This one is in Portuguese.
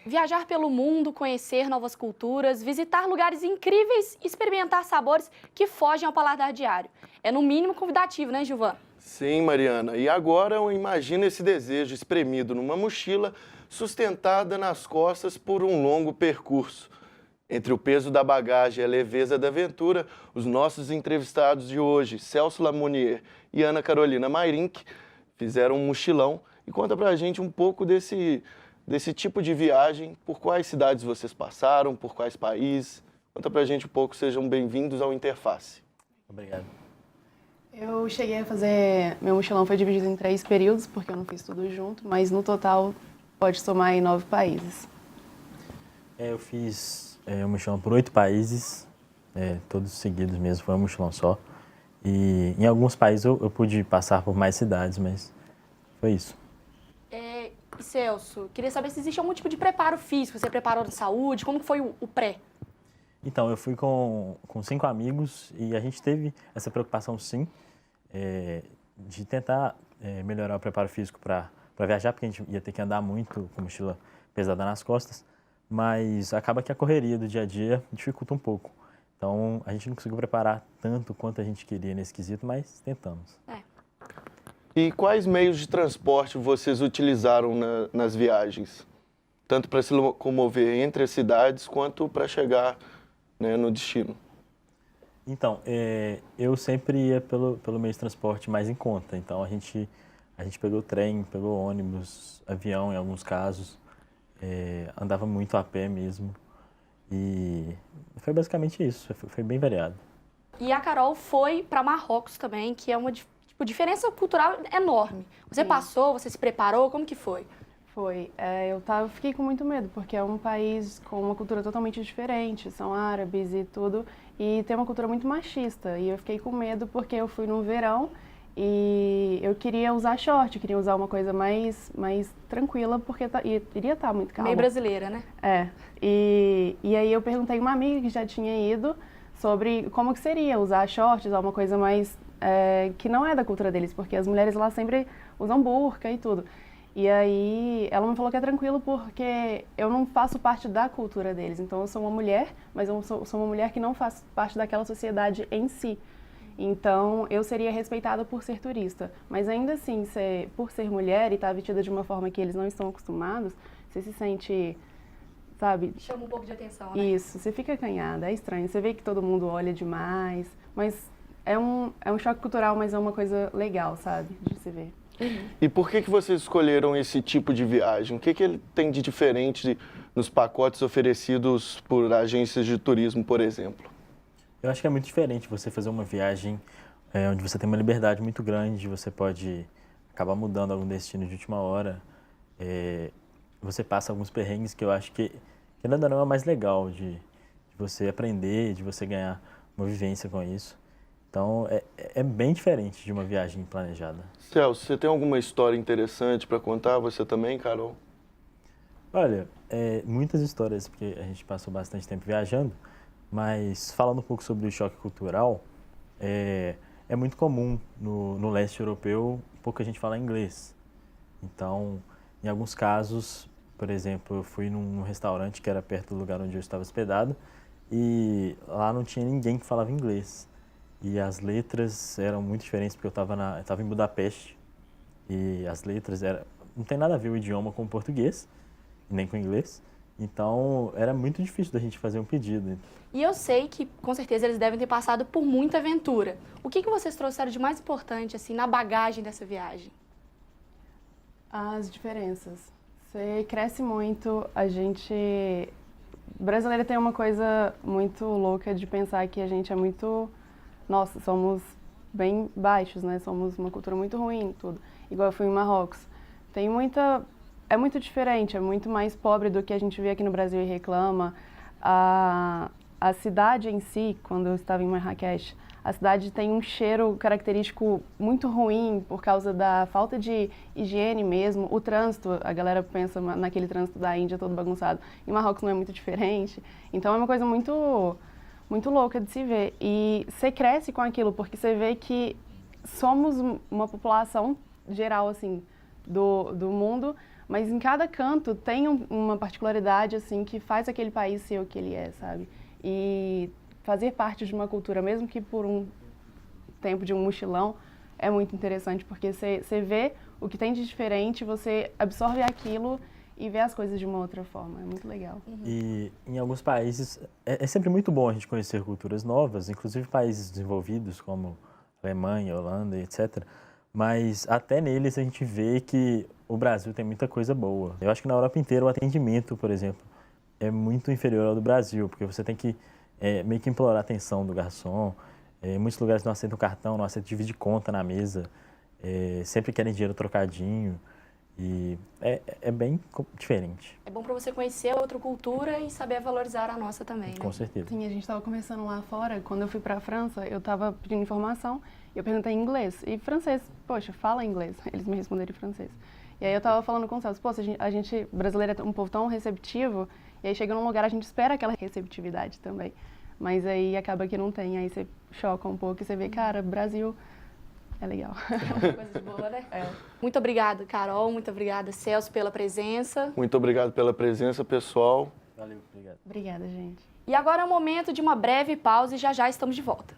Viajar pelo mundo, conhecer novas culturas, visitar lugares incríveis e experimentar sabores que fogem ao paladar diário. É no mínimo convidativo, né, Gilvan? Sim, Mariana. E agora eu imagino esse desejo espremido numa mochila sustentada nas costas por um longo percurso. Entre o peso da bagagem e a leveza da aventura, os nossos entrevistados de hoje, Celso Lamounier e Ana Carolina Mairink, fizeram um mochilão e conta pra gente um pouco desse tipo de viagem, por quais cidades vocês passaram, por quais países. Conta pra gente um pouco, sejam bem-vindos ao Interface. Obrigado. Eu cheguei a fazer... Meu mochilão foi dividido em 3 períodos, porque eu não fiz tudo junto, mas no total pode somar em 9 países. Eu fiz um mochilão por 8 países, todos seguidos mesmo, foi um mochilão só. E em alguns países eu pude passar por mais cidades, mas foi isso. E Celso, queria saber se existe algum tipo de preparo físico. Você preparou de saúde? Como que foi o pré? Então, eu fui com 5 amigos e a gente teve essa preocupação, sim, de tentar melhorar o preparo físico para viajar, porque a gente ia ter que andar muito com mochila pesada nas costas, mas acaba que a correria do dia a dia dificulta um pouco. Então, a gente não conseguiu preparar tanto quanto a gente queria nesse quesito, mas tentamos. E quais meios de transporte vocês utilizaram nas viagens? Tanto para se locomover entre as cidades, quanto para chegar, né, no destino? Então, eu sempre ia pelo meio de transporte mais em conta. Então, a gente pegou trem, pegou ônibus, avião em alguns casos, andava muito a pé mesmo. E foi basicamente isso, foi bem variado. E a Carol foi para Marrocos também, que é uma diferença cultural enorme. Você passou, você se preparou, como que foi? Foi. Eu fiquei com muito medo, porque é um país com uma cultura totalmente diferente, são árabes e tudo, e tem uma cultura muito machista. E eu fiquei com medo porque eu fui no verão e eu queria usar short, queria usar uma coisa mais tranquila, porque iria estar muito calmo. Meio brasileira, né? E aí eu perguntei a uma amiga que já tinha ido sobre como que seria usar shorts, usar uma coisa mais que não é da cultura deles, porque as mulheres lá sempre usam burca e tudo. E aí ela me falou que é tranquilo porque eu não faço parte da cultura deles. Então eu sou uma mulher, mas eu sou uma mulher que não faz parte daquela sociedade em si. Então eu seria respeitada por ser turista. Mas ainda assim, por ser mulher e estar vestida de uma forma que eles não estão acostumados, você se sente, sabe? Chama um pouco de atenção, né? Isso, você fica acanhada, é estranho. Você vê que todo mundo olha demais, mas é um choque cultural, mas é uma coisa legal, sabe? De se ver. E por que vocês escolheram esse tipo de viagem? O que ele tem de diferente nos pacotes oferecidos por agências de turismo, por exemplo? Eu acho que é muito diferente você fazer uma viagem onde você tem uma liberdade muito grande, você pode acabar mudando algum destino de última hora. Você passa alguns perrengues que eu acho que ainda não é mais legal de você aprender, de você ganhar uma vivência com isso. Então, é bem diferente de uma viagem planejada. Celso, você tem alguma história interessante para contar? Você também, Carol? Olha, muitas histórias, porque a gente passou bastante tempo viajando, mas falando um pouco sobre o choque cultural, é muito comum no leste europeu pouca gente falar inglês. Então, em alguns casos, por exemplo, eu fui num restaurante que era perto do lugar onde eu estava hospedado e lá não tinha ninguém que falava inglês. E as letras eram muito diferentes, porque eu estava em Budapeste e as letras não tem nada a ver o idioma com o português, nem com o inglês. Então, era muito difícil da gente fazer um pedido. E eu sei que, com certeza, eles devem ter passado por muita aventura. O que vocês trouxeram de mais importante, assim, na bagagem dessa viagem? As diferenças. Você cresce muito, brasileira tem uma coisa muito louca de pensar que a gente é muito... Nossa, somos bem baixos, né? Somos uma cultura muito ruim, tudo. Igual eu fui em Marrocos. É muito diferente, é muito mais pobre do que a gente vê aqui no Brasil e reclama. A cidade em si, quando eu estava em Marrakech, a cidade tem um cheiro característico muito ruim por causa da falta de higiene mesmo. O trânsito, a galera pensa naquele trânsito da Índia todo bagunçado. Em Marrocos não é muito diferente. Então é uma coisa muito louca de se ver. E você cresce com aquilo, porque você vê que somos uma população geral, assim, do mundo, mas em cada canto tem uma particularidade, assim, que faz aquele país ser o que ele é, sabe? E fazer parte de uma cultura, mesmo que por um tempo de um mochilão, é muito interessante, porque você vê o que tem de diferente, você absorve aquilo e vê as coisas de uma outra forma. É muito legal. E em alguns países, é sempre muito bom a gente conhecer culturas novas, inclusive países desenvolvidos como Alemanha, Holanda, etc. Mas até neles a gente vê que o Brasil tem muita coisa boa. Eu acho que na Europa inteira o atendimento, por exemplo, é muito inferior ao do Brasil, porque você tem que meio que implorar a atenção do garçom. Em muitos lugares não aceitam cartão, não aceitam dividir conta na mesa, sempre querem dinheiro trocadinho. E é bem diferente. É bom para você conhecer outra cultura e saber valorizar a nossa também, né? Com certeza. Sim, a gente estava conversando lá fora. Quando eu fui para a França, eu estava pedindo informação e eu perguntei em inglês. E francês, poxa, fala inglês. Eles me responderam em francês. E aí eu estava falando com o Celso, poxa, a gente brasileiro é um povo tão receptivo, e aí chega num lugar a gente espera aquela receptividade também. Mas aí acaba que não tem, aí você choca um pouco e você vê, cara, Brasil é legal. Coisa boa, né? Muito obrigada, Carol. Muito obrigada, Celso, pela presença. Muito obrigado pela presença, pessoal. Valeu, obrigado. Obrigada, gente. E agora é o momento de uma breve pausa e já já estamos de volta.